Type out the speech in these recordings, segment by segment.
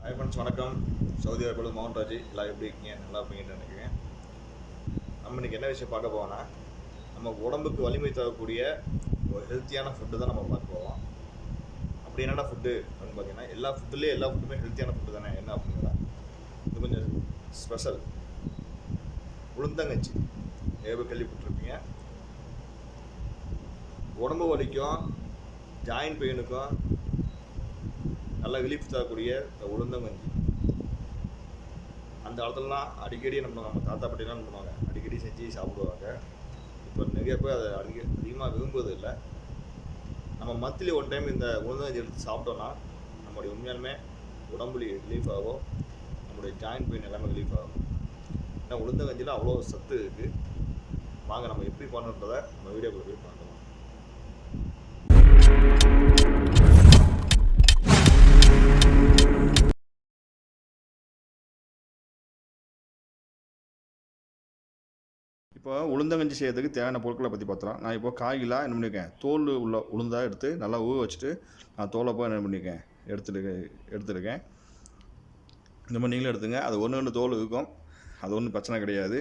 Hi friends, வணக்கம். Saudi அரேபியாவில் mount Raji. எல்லாம் எப்படி இருக்கீங்க? நல்லா இருப்பீங்கன்னு நினைக்கிறேன். நம்ம இன்றைக்கி என்ன விஷயம் பார்க்க போவோம்னா, நம்ம உடம்புக்கு வலிமை தரக்கூடிய ஒரு ஹெல்த்தியான ஃபுட்டு தான் நம்ம பார்க்க போவோம். அப்படி என்னென்ன ஃபுட்டு அப்படின்னு பார்த்தீங்கன்னா, எல்லா ஃபுட்டுமே ஹெல்த்தியான ஃபுட்டு தானே. என்ன அப்படின்னா, இது கொஞ்சம் ஸ்பெஷல். உளுந்தங்கஞ்சி ஏதோ கேள்விப்பட்டிருப்பீங்க. உடம்பு வலிக்கும் ஜாயின்ட் பெயினுக்கும் நல்ல ரிலீஃப் தரக்கூடிய இந்த உளுந்தங்கஞ்சி. அந்த காலத்துலலாம் அடிக்கடி நம்ம தாத்தா பாட்டிலாம் என்ன பண்ணுவாங்க, அடிக்கடி செஞ்சு சாப்பிடுவாங்க. இப்போ நிறைய பேர் அதை அதிகமாக விரும்புவது இல்லை. நம்ம மந்த்லி ஒன் டைம் இந்த உளுந்தங்கஞ்சி எடுத்து சாப்பிட்டோன்னா நம்மளுடைய உண்மையாலுமே உடம்புல ரிலீஃப் ஆகும், நம்மளுடைய ஜாயின்ட் பெயின் எல்லாமே ரிலீஃப் ஆகும். ஏன்னா உளுந்தங்கஞ்சியில் அவ்வளோ சத்து இருக்குது. வாங்க நம்ம எப்படி பண்ணுறதை நம்ம வீடியோக்குள்ள போய் பார்க்கலாம். இப்போ உளுந்தங்கஞ்சி செய்யறதுக்கு தேவையான பொருட்களை பற்றி பார்த்துலாம். நான் இப்போ காய்களாக என்ன பண்ணியிருக்கேன், தோல் உள்ள உளுந்தாக எடுத்து நல்லா ஊற வச்சுட்டு நான் தோலை போய் என்ன பண்ணியிருக்கேன் எடுத்துருக்கேன். இந்த மாதிரி நீங்களும் எடுத்துங்க. அது ஒன்று ரெண்டு தோல் இருக்கும், அது ஒன்றும் பிரச்சனை கிடையாது.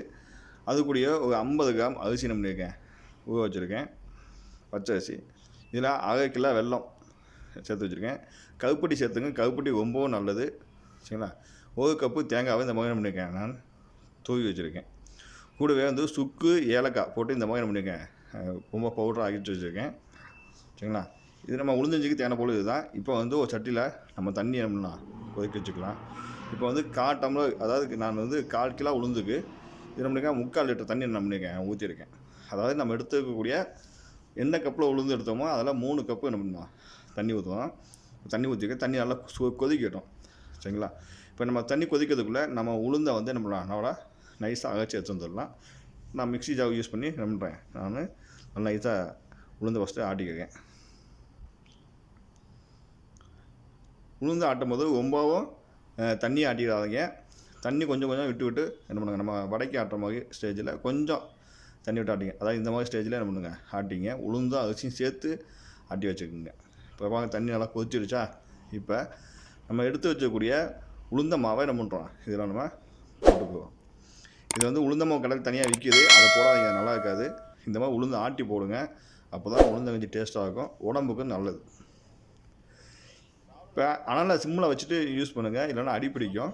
அதுக்குரிய ஒரு 50 கிராம் அரிசி என்ன பண்ணியிருக்கேன், ஊற வச்சுருக்கேன், பச்சை அரிசி. இதில் 1/2 கிலோ வெல்லம் சேர்த்து வச்சுருக்கேன். கருப்பட்டி சேர்த்துங்க, கருப்பட்டி ரொம்பவும் நல்லது, சரிங்களா. 1 கப்பு தேங்காவை இந்த மாதிரி என்ன பண்ணியிருக்கேன், நான் தூவி வச்சுருக்கேன். கூடவே வந்து சுக்கு ஏலக்காய் போட்டு இந்த மாதிரி என்ன பண்ணியிருக்கேன், ரொம்ப பவுடராக ஆகிட்டு வச்சுருக்கேன், சரிங்களா. இது நம்ம உளுந்தஞ்சிக்கு தேவையான பொருள் இதுதான். இப்போ வந்து ஒரு சட்டியில் நம்ம தண்ணி என்ன பண்ணலாம், கொதிக்க வச்சுக்கலாம். இப்போ வந்து 1/4 டம்ளர், அதாவது நான் வந்து 1/4 கிலோ உளுந்துக்கு இது நம்மளுக்கு 3/4 லிட்டர் தண்ணி என்ன பண்ணியிருக்கேன், ஊற்றிருக்கேன். அதாவது நம்ம எடுத்துக்கக்கூடிய எந்த கப்பில் உளுந்து எடுத்தோமோ அதில் 3 கப்பு என்ன பண்ணலாம் தண்ணி ஊற்றுவோம். தண்ணி ஊற்றிக்க தண்ணி நல்லா கொதிக்கட்டும், சரிங்களா. இப்போ நம்ம தண்ணி கொதிக்கிறதுக்குள்ளே நம்ம உளுந்தை வந்து என்ன பண்ணலாம், நல்லா நைஸாக அரைச்சி எடுத்து வந்துடலாம். நான் மிக்ஸி ஜார் யூஸ் பண்ணி என்ன பண்ணுறேன், நான் நல்லா நைஸாக உளுந்தை ஃபஸ்ட்டு ஆட்டிக்கிறேன். உளுந்து ஆட்டும் போது ரொம்பவும் தண்ணி ஆட்டிடாதீங்க. தண்ணி கொஞ்சம் கொஞ்சம் விட்டு விட்டு என்ன பண்ணுங்க, நம்ம வடைக்கு ஆட்டுற மாதிரி ஸ்டேஜில் கொஞ்சம் தண்ணி விட்டு ஆட்டிங்க. அதாவது இந்த மாதிரி ஸ்டேஜில் என்ன பண்ணுங்க, ஆட்டிங்க. உளுந்தும் அரிசியும் சேர்த்து ஆட்டி வச்சுக்கோங்க. இப்போ வாங்க, தண்ணி நல்லா கொதிச்சிருச்சா. இப்போ நம்ம எடுத்து வச்சக்கூடிய உளுந்த மாவை என்ன பண்ணுறோம், இதில் நம்ம போட்டுக்குவோம். இது வந்து உளுந்த மாவு கடையில் தனியாக விற்கிது, அதை போடாதீங்க, நல்லா இருக்காது. இந்த மாதிரி உளுந்து ஆட்டி போடுங்க, அப்போ தான் உளுந்தங்கஞ்சி டேஸ்ட்டாக இருக்கும், உடம்புக்கு நல்லது. இப்போ ஆனால் சிம்மில் வச்சுட்டு யூஸ் பண்ணுங்கள், இல்லைன்னா அடி பிடிக்கும்.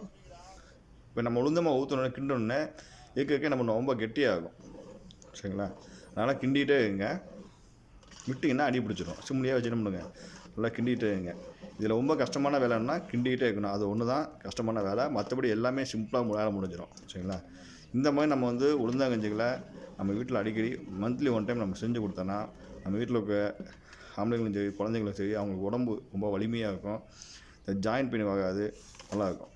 இப்போ நம்ம உளுந்த மாவு ஊற்றணுன்னு கிண்டோன்னே ஏற்க நம்ம ரொம்ப கெட்டியாகும், சரிங்களா. அதனால் கிண்டிகிட்டே இருங்க, விட்டிங்கன்னா அடி பிடிச்சிடும். சிம்லேயே வச்சு என்ன பண்ணுங்க, நல்லா கிண்டிகிட்டே இருங்க. இதில் ரொம்ப கஷ்டமான வேலைன்னா கிண்டிகிட்டே இருக்கணும், அது ஒன்று தான் கஷ்டமான வேலை. மற்றபடி எல்லாமே சிம்பிளாக வேலை முடிஞ்சிடும், சரிங்களா. இந்த மாதிரி நம்ம வந்து உளுந்தங்கஞ்சிகளை நம்ம வீட்டில் அடிக்கடி மந்த்லி ஒன் டைம் நம்ம செஞ்சு கொடுத்தோன்னா நம்ம வீட்டில் இருக்க ஆம்பளைங்களும் சரி குழந்தைங்களும் சரி அவங்களுக்கு உடம்பு ரொம்ப வலிமையாக இருக்கும், இந்த ஜாயின்ட் பெயின் ஆகாது, நல்லாயிருக்கும்.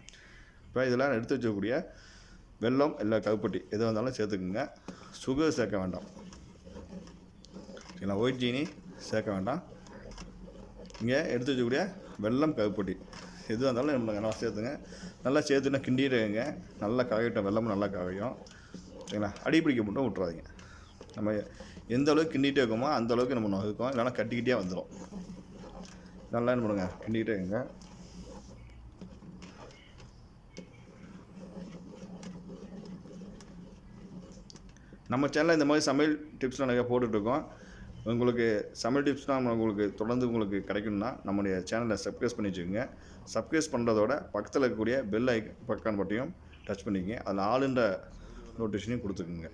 இப்போ இதெல்லாம் எடுத்து வச்சக்கூடிய வெல்லம் இல்லை கருப்பட்டி எது வந்தாலும் சேர்த்துக்குங்க. சுகர் சேர்க்க வேண்டாம், சரிங்களா. ஒயிட் சீனி சேர்க்க வேண்டாம். இங்கே எடுத்து வச்சக்கூடிய வெல்லம் கருப்பட்டி எது இருந்தாலும் நம்ம நல்லா சேர்த்துங்க. நல்லா சேர்த்துனா கிண்டிடுங்க, நல்லா காயட்டும், வெள்ளமும் நல்லா காயும், சரிங்களா. அடி பிடிக்க மட்டும் விட்டுறாதீங்க. நம்ம எந்த அளவுக்கு கிண்டிகிட்டே இருக்கோமோ அந்த அளவுக்கு நம்ம இருக்கும், இல்லைனா கட்டிக்கிட்டே வந்துடும். நல்லா என்ன பண்ணுங்க, கிண்டிகிட்டே இருங்க. நம்ம சேனலில் இந்த மாதிரி சமையல் டிப்ஸ்லாம் நிறையா போட்டுட்ருக்கோம். உங்களுக்கு சமையல் டிப்ஸ்லாம் உங்களுக்கு தொடர்ந்து உங்களுக்கு கிடைக்கணும்னா நம்முடைய சேனலை சப்ஸ்கிரைப் பண்ணி வச்சுக்கோங்க. சப்ஸ்கிரைப் பண்ணுறதோட பக்கத்தில் இருக்கக்கூடிய பெல் பக்கான் பட்டையும் டச் பண்ணிக்கங்க. அதில் ஆளுன்ற நோட்டிஃபிகேஷனையும் கொடுத்துக்குங்க.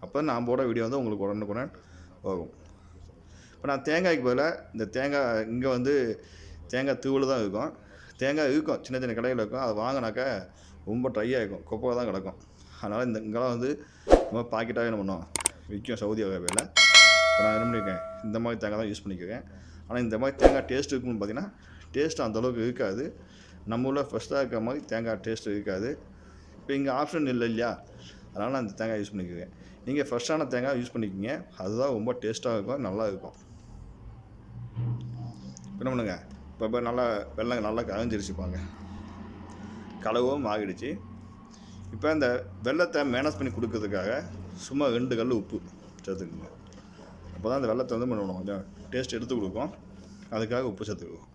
அப்போ நான் போட வீடியோ வந்து உங்களுக்கு உடனுக்குடன் போகும். இப்போ நான் தேங்காய்க்கு பதிலாக இந்த தேங்காய் இங்கே வந்து தேங்காய் தூள் தான் இருக்கும். தேங்காய் இருக்கும், சின்ன சின்ன கடையில் இருக்கும். அதை வாங்கினாக்கா ரொம்ப ட்ரையாக இருக்கும், கொப்பை தான் கிடக்கும். அதனால் இங்கெல்லாம் வந்து ரொம்ப பாக்கெட்டாகவே என்ன பண்ணோம் விற்கும் சவுதி அரேபியாவில். இப்போ நான் என்ன பண்ணியிருக்கேன், இந்த மாதிரி தேங்காய் தான் யூஸ் பண்ணிக்கிறேன். ஆனால் இந்த மாதிரி தேங்காய் டேஸ்ட் இருக்குன்னு பார்த்தீங்கன்னா டேஸ்ட் அந்தளவுக்கு இருக்காது. நம்ம ஊரில் ஃப்ரெஷ்ஷாக இருக்கிற மாதிரி தேங்காய் டேஸ்ட் இருக்காது. இப்போ இங்கே ஆப்ஷன் இல்லை இல்லையா, அதனால் நான் இந்த தேங்காய் யூஸ் பண்ணிக்கிறேன். நீங்கள் ஃப்ரெஷ்ஷான தேங்காய் யூஸ் பண்ணிக்கிங்க, அதுதான் ரொம்ப டேஸ்ட்டாக இருக்கும், நல்லா இருக்கும். என்ன பண்ணுங்க, இப்போ நல்லா வெள்ளம் நல்லா கரைஞ்சிருச்சுப்பாங்க, கலவும் ஆகிடுச்சு. இப்போ இந்த வெள்ளத்தை மேனேஜ் பண்ணி கொடுக்கறதுக்காக சும்மா 2 கல் உப்பு சேர்த்துக்குங்க. அப்போ தான் அந்த வெள்ளத்தை வந்து பண்ணணும் கொஞ்சம் டேஸ்ட் எடுத்து கொடுக்கும், அதுக்காக உப்பு சேர்த்துக்குவோம்,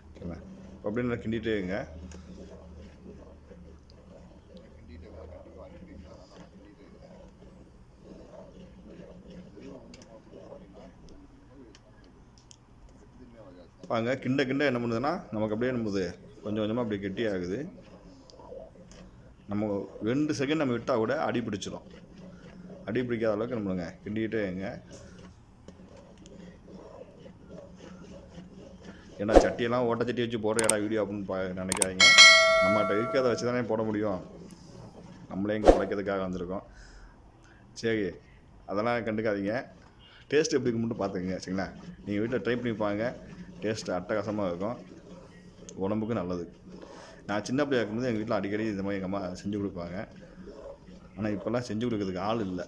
ஓகேங்களா. இப்போ அப்படியே நல்லா கிண்டிகிட்டே இருங்க. பாருங்க கிண்ட கிண்ட என்ன பண்ணுதுன்னா நமக்கு அப்படியே நம்மது கொஞ்சம் கொஞ்சமாக அப்படியே கெட்டி ஆகுது. நம்ம 2 செகண்ட் நம்ம விட்டால் கூட அடி பிடிச்சிடும். அடி பிடிக்காத அளவுக்கு நம்மளுங்க கிண்டிக்கிட்டே இருங்க. ஏன்னா சட்டியெல்லாம் ஓட்ட சட்டி வச்சு போடுற இடம் வீடியோ அப்படின்னு நினைக்காதீங்க. நம்மகிட்ட இருக்கிறத வச்சு தானே போட முடியும். நம்மளே இங்கே குறைக்கிறதுக்காக வந்திருக்கோம். சரி, அதெல்லாம் கண்டுக்காதீங்க. டேஸ்ட் எப்படி இருக்குன்னு பார்த்துக்குங்க. சரிங்களா? நீங்கள் வீட்டில் ட்ரை பண்ணி பாருங்க. டேஸ்ட் அட்டகாசமாக இருக்கும், உடம்புக்கு நல்லது. நான் சின்ன பிள்ளையா இருக்கும்போது எங்கள் வீட்டில் அடிக்கடி இந்த மாதிரி எங்கள் அம்மா செஞ்சு கொடுப்பாங்க. ஆனால் இப்போல்லாம் செஞ்சு கொடுக்கறதுக்கு ஆள் இல்லை.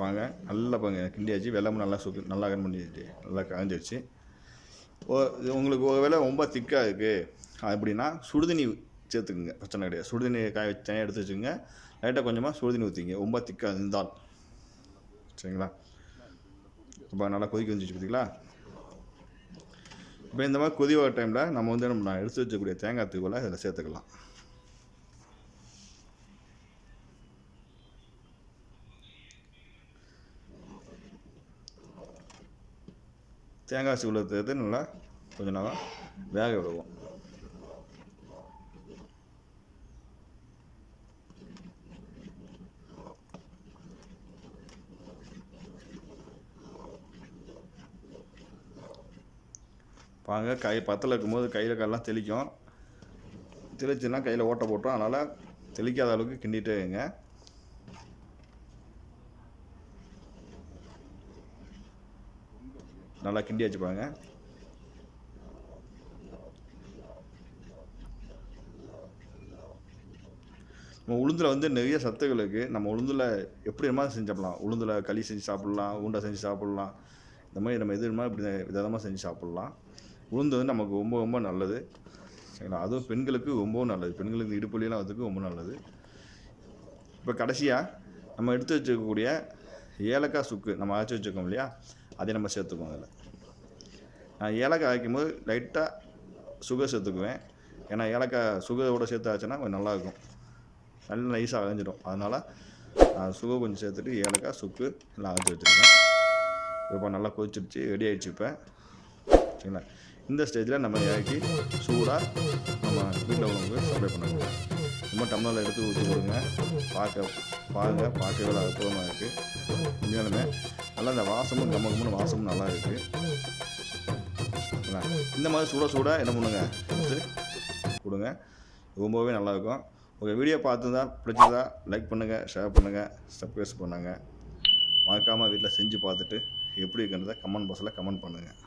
வாங்க நல்லா பாருங்க கிண்டியாச்சு. வெள்ளமும் நல்லா நல்லா கன் பண்ணிடுச்சு, நல்லா காஞ்சிடுச்சு. உங்களுக்கு ஒரு வேளை ரொம்ப திக்காக இருக்குது அப்படின்னா சுடுதண்ணி சேர்த்துக்குங்க, பிரச்சனை கிடையாது. சுடுதண்ணி காய வச்சு தனியாக எடுத்து வச்சுக்கோங்க. லைட்டாக கொஞ்சமாக சுடுதண்ணி ஊற்றிங்க ரொம்ப திக்காக இருந்தால். சரிங்களா? இப்போ நல்லா கொதிக்க வந்துச்சு பார்த்தீங்களா? இப்போ இந்த மாதிரி கொதி வர டைமில் நம்ம வந்து நான் எடுத்து வச்சக்கூடிய தேங்காய் தூளை இதில் சேர்த்துக்கலாம். தேங்காய் தூளை சேர்த்து நல்லா கொஞ்சம் நேரம் வேக விடுவோம். பாருங்க கை பத்தில் இருக்கும்போது கையில் காலெலாம் தெளிக்கும். தெளிச்சுன்னா கையில் ஓட்டை போட்டோம். அதனால் தெளிக்காத அளவுக்கு கிண்டிகிட்டே இருங்க. நல்லா கிண்டி வச்சுப்பாங்க. நம்ம உளுந்தில் வந்து நிறைய சத்துக்கள் இருக்குது. நம்ம உளுந்தில் எப்படி மாதிரி செஞ்சு சாப்பிட்லாம். உளுந்தில் களி செஞ்சு சாப்பிட்லாம், உருண்டை செஞ்சு சாப்பிட்லாம். இந்த மாதிரி நம்ம எது மாதிரி இப்படி விதமாக செஞ்சு சாப்பிட்லாம். உளுந்து வந்து நமக்கு ரொம்ப ரொம்ப நல்லது. சரிங்களா? அதுவும் பெண்களுக்கு ரொம்பவும் நல்லது. பெண்களுக்கு இடுப்புலாம் அதுக்கு ரொம்ப நல்லது. இப்போ கடைசியாக நம்ம எடுத்து வச்சுக்கக்கூடிய ஏலக்காய் சுக்கு நம்ம அரைச்சி வச்சுருக்கோம் இல்லையா, அதை நம்ம சேர்த்துக்குவோம். அதில் நான் ஏலக்காய் அரைக்கும்போது லைட்டாக சுகர் சேர்த்துக்குவேன். ஏன்னா ஏலக்காய் சுகரோடு சேர்த்து ஆச்சுன்னா கொஞ்சம் நல்லாயிருக்கும், நல்லா நைஸாக அரைஞ்சிடும். அதனால் சுகர் கொஞ்சம் சேர்த்துட்டு ஏலக்காய் சுக்கு எல்லாம் அரைச்சி வச்சுருக்கேன். இப்போ நல்லா கொதிச்சிடுச்சு, ரெடி ஆகிடுச்சு. இப்போ சரிங்களா? இந்த ஸ்டேஜில் நம்ம இறக்கி சூடாக நம்ம வீட்டில் உள்ளவங்களுக்கு சப்ளை பண்ணுவோம். ரொம்ப டம்ளரில் எடுத்து ஊற்றி கொடுங்க. பார்க்கவே அற்புதமாக இருக்குது. உண்மையாலுமே நல்லா இந்த வாசமும் கம்மகம்னு வாசமும் நல்லா இருக்குது. இந்த மாதிரி சூடாக என்ன பண்ணுங்க, எடுத்து கொடுங்க. ரொம்பவே நல்லாயிருக்கும். உங்கள் வீடியோ பார்த்துருந்தா பிடிச்சதா லைக் பண்ணுங்கள், ஷேர் பண்ணுங்கள், சப்ஸ்கிரைப் பண்ணுங்கள். மறக்காமல் வீட்டில் செஞ்சு பார்த்துட்டு எப்படி இருக்குன்றதை கமெண்ட் பாக்ஸில் கமெண்ட் பண்ணுங்கள்.